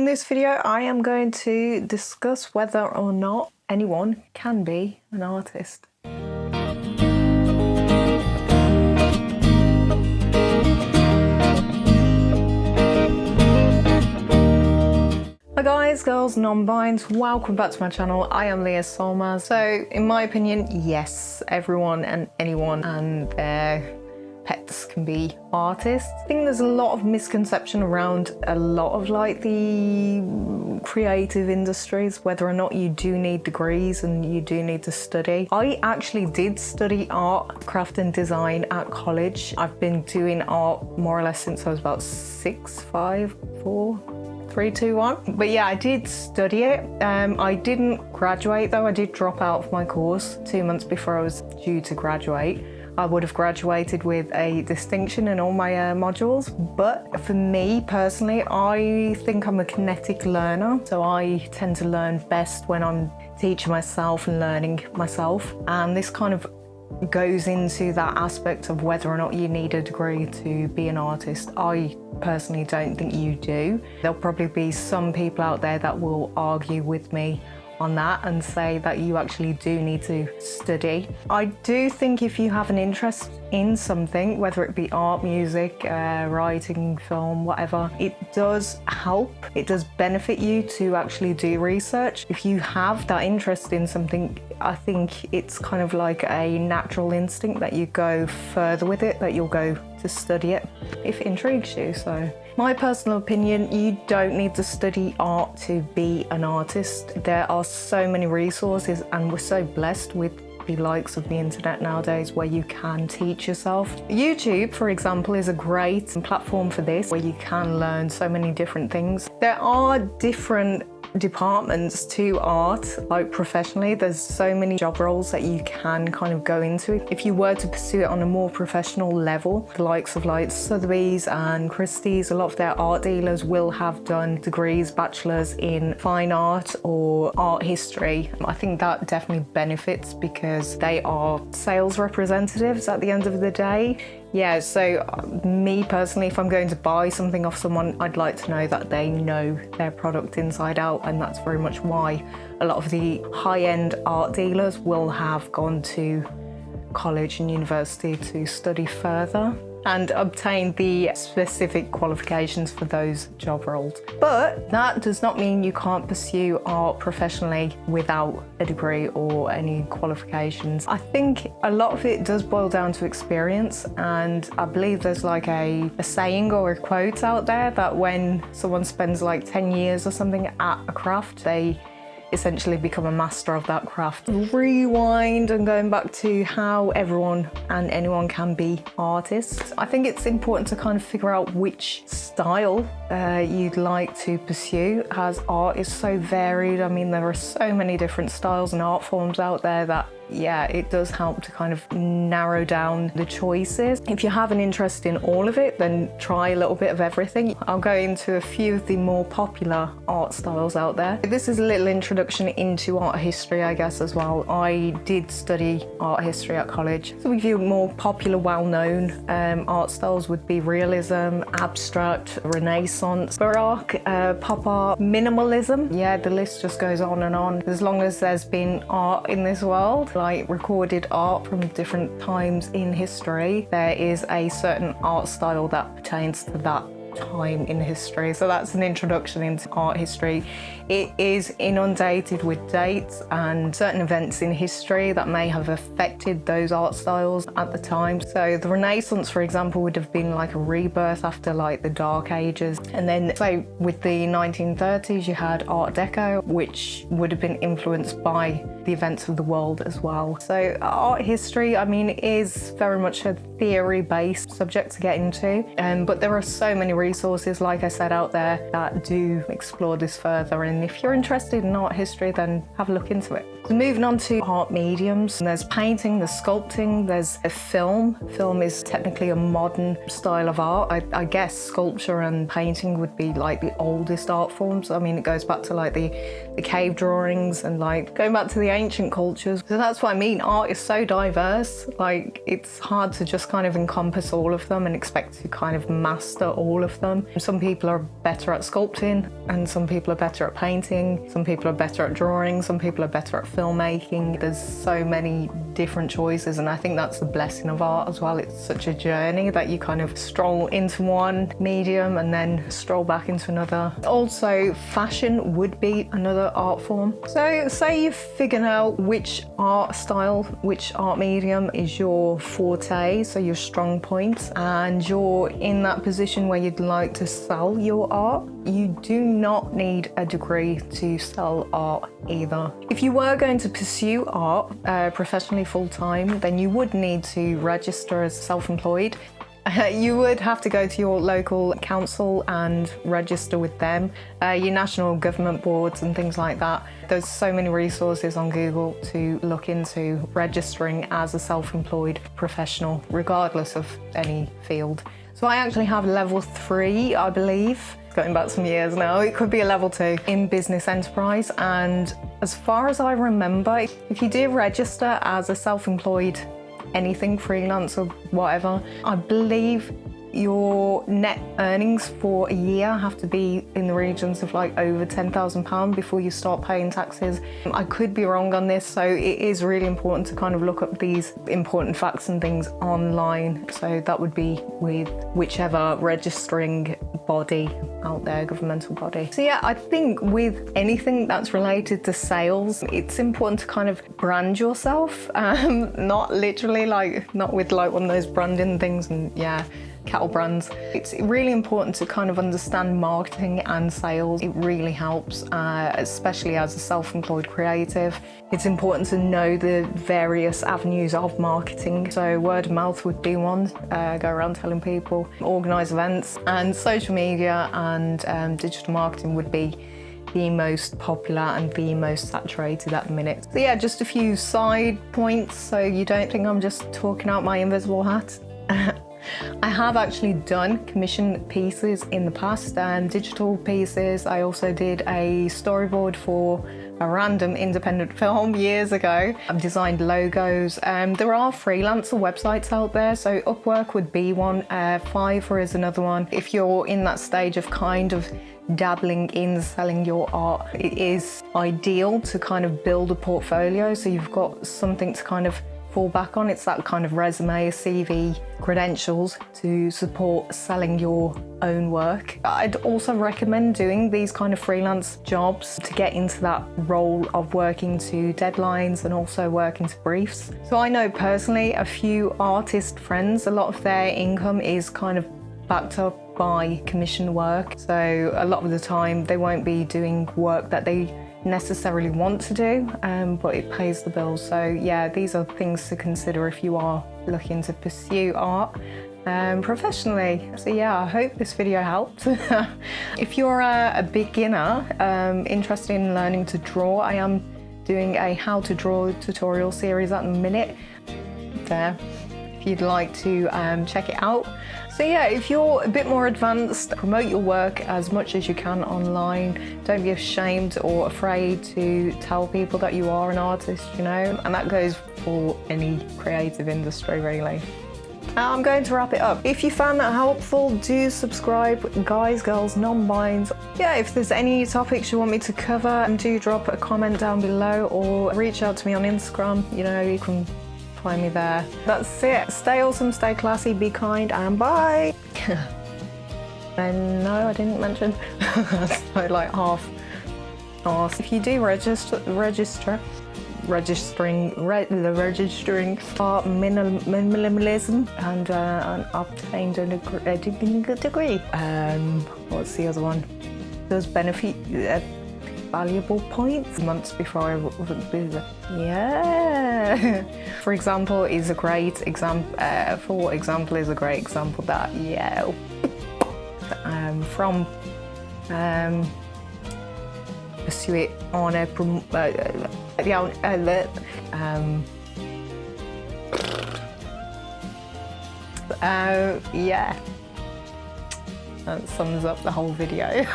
this video, I am going to discuss whether or not anyone can be an artist. Hi guys, girls, non-binds, welcome back to my channel. I am Leah Solmaz. So in my opinion, yes, everyone and anyone and their pets can be artists. I think there's a lot of misconception around a lot of like the creative industries, whether or not you do need degrees and you do need to study. I actually did study art, craft and design at college. I've been doing art more or less since I was about 6, 5, 4, 3, 2, 1. But yeah, I did study it. I didn't graduate though. I did drop out of my course 2 months before I was due to graduate. I would have graduated with a distinction in all my modules, but for me personally, I think I'm a kinetic learner. So I tend to learn best when I'm teaching myself and learning myself. And this kind of goes into that aspect of whether or not you need a degree to be an artist. I personally don't think you do. There'll probably be some people out there that will argue with me on that and say that you actually do need to study. I do think if you have an interest in something, whether it be art, music, writing, film, whatever, it does help. It does benefit you to actually do research. If you have that interest in something, I think it's kind of like a natural instinct that you go further with it, that you'll go to study it if it intrigues you. So my personal opinion, you don't need to study art to be an artist. There are so many resources and we're so blessed with the likes of the internet nowadays where you can teach yourself. YouTube, for example, is a great platform for this, where you can learn so many different things. There are different departments to art, like professionally. There's so many job roles that you can kind of go into if you were to pursue it on a more professional level. The likes of like Sotheby's and Christie's, a lot of their art dealers will have done degrees, bachelors in fine art or art history. I think that definitely benefits because they are sales representatives at the end of the day. Yeah, so me personally, if I'm going to buy something off someone, I'd like to know that they know their product inside out, and that's very much why a lot of the high-end art dealers will have gone to college and university to study further and obtain the specific qualifications for those job roles. But that does not mean you can't pursue art professionally without a degree or any qualifications. I think a lot of it does boil down to experience, and I believe there's like a saying or a quote out there that when someone spends like 10 years or something at a craft, they essentially become a master of that craft. Rewind and going back to how everyone and anyone can be artists. I think it's important to kind of figure out which style you'd like to pursue, as art is so varied. I mean, there are so many different styles and art forms out there that, yeah, it does help to kind of narrow down the choices. If you have an interest in all of it, then try a little bit of everything. I'll go into a few of the more popular art styles out there. This is a little introduction into art history, I guess, as well. I did study art history at college. So a few more popular, well-known art styles would be realism, abstract, Renaissance, Baroque, pop art, minimalism. Yeah, the list just goes on and on. As long as there's been art in this world, like recorded art from different times in history, there is a certain art style that pertains to that time in history. So that's an introduction into art history. It is inundated with dates and certain events in history that may have affected those art styles at the time. So the Renaissance, for example, would have been like a rebirth after like the Dark Ages. And then so with the 1930s, you had Art Deco, which would have been influenced by the events of the world as well. So art history, I mean, is very much a theory-based subject to get into, but there are so many resources, like I said, out there that do explore this further. And if you're interested in art history, then have a look into it. So moving on to art mediums, there's painting, there's sculpting, there's a film. Film is technically a modern style of art. I guess sculpture and painting would be like the oldest art forms. I mean, it goes back to like the cave drawings and like going back to the ancient cultures. So that's what I mean. Art is so diverse. Like, it's hard to just kind of encompass all of them and expect to kind of master all of them. Some people are better at sculpting, and some people are better at painting. Some people are better at drawing. Some people are better at filmmaking. There's so many different choices, and I think that's the blessing of art as well. It's such a journey that you kind of stroll into one medium and then stroll back into another. Also, fashion would be another art form. So say you've figured out which art style, which art medium is your forte, so your strong point, and you're in that position where you'd like to sell your art. You do not need a degree to sell art either. If you were going to pursue art professionally full-time, then you would need to register as self-employed. You would have to go to your local council and register with them, your national government boards and things like that. There's so many resources on Google to look into registering as a self-employed professional, regardless of any field. So I actually have level 3, I believe. It's going back some years now. It could be a level 2 in business enterprise. And as far as I remember, if you do register as a self-employed anything, freelance or whatever, I believe your net earnings for a year have to be in the regions of like over £10,000 before you start paying taxes. I could be wrong on this, so it is really important to kind of look up these important facts and things online. So that would be with whichever registering body out there, governmental body. So yeah, I think with anything that's related to sales, it's important to kind of brand yourself, not literally like, not with like one of those branding things and yeah, cattle brands. It's really important to kind of understand marketing and sales. It really helps, especially as a self-employed creative. It's important to know the various avenues of marketing. So word of mouth would be one, go around telling people, organise events, and social media and digital marketing would be the most popular and the most saturated at the minute. So yeah, just a few side points so you don't think I'm just talking out my invisible hat. I have actually done commission pieces in the past, digital pieces. I also did a storyboard for a random independent film years ago. I've designed logos. There are freelancer websites out there, so Upwork would be one, Fiverr is another one. If you're in that stage of kind of dabbling in selling your art, it is ideal to kind of build a portfolio so you've got something to kind of fall back on. It's that kind of resume, CV, credentials to support selling your own work. I'd also recommend doing these kind of freelance jobs to get into that role of working to deadlines and also working to briefs. So I know personally a few artist friends, a lot of their income is kind of backed up by commission work. So a lot of the time they won't be doing work that they necessarily want to do, but it pays the bills. So yeah, these are things to consider if you are looking to pursue art professionally. So yeah, I hope this video helped. If you're a beginner interested in learning to draw, I am doing a how to draw tutorial series at the minute there, if you'd like to check it out. So yeah, if you're a bit more advanced, promote your work as much as you can online. Don't be ashamed or afraid to tell people that you are an artist, you know, and that goes for any creative industry really. Now I'm going to wrap it up. If you found that helpful, do subscribe, guys, girls, non-binds. Yeah, if there's any topics you want me to cover, do drop a comment down below or reach out to me on Instagram. You know, you can find me there. That's it. Stay awesome, stay classy, be kind, and bye. And no, I didn't mention. So like half arse. If you do registering art minimalism and obtained a degree. What's the other one? Does benefit valuable points months before I would do that. Yeah. For example is a great example. For example is a great example that yeah. From pursue it on a yeah. That sums up the whole video.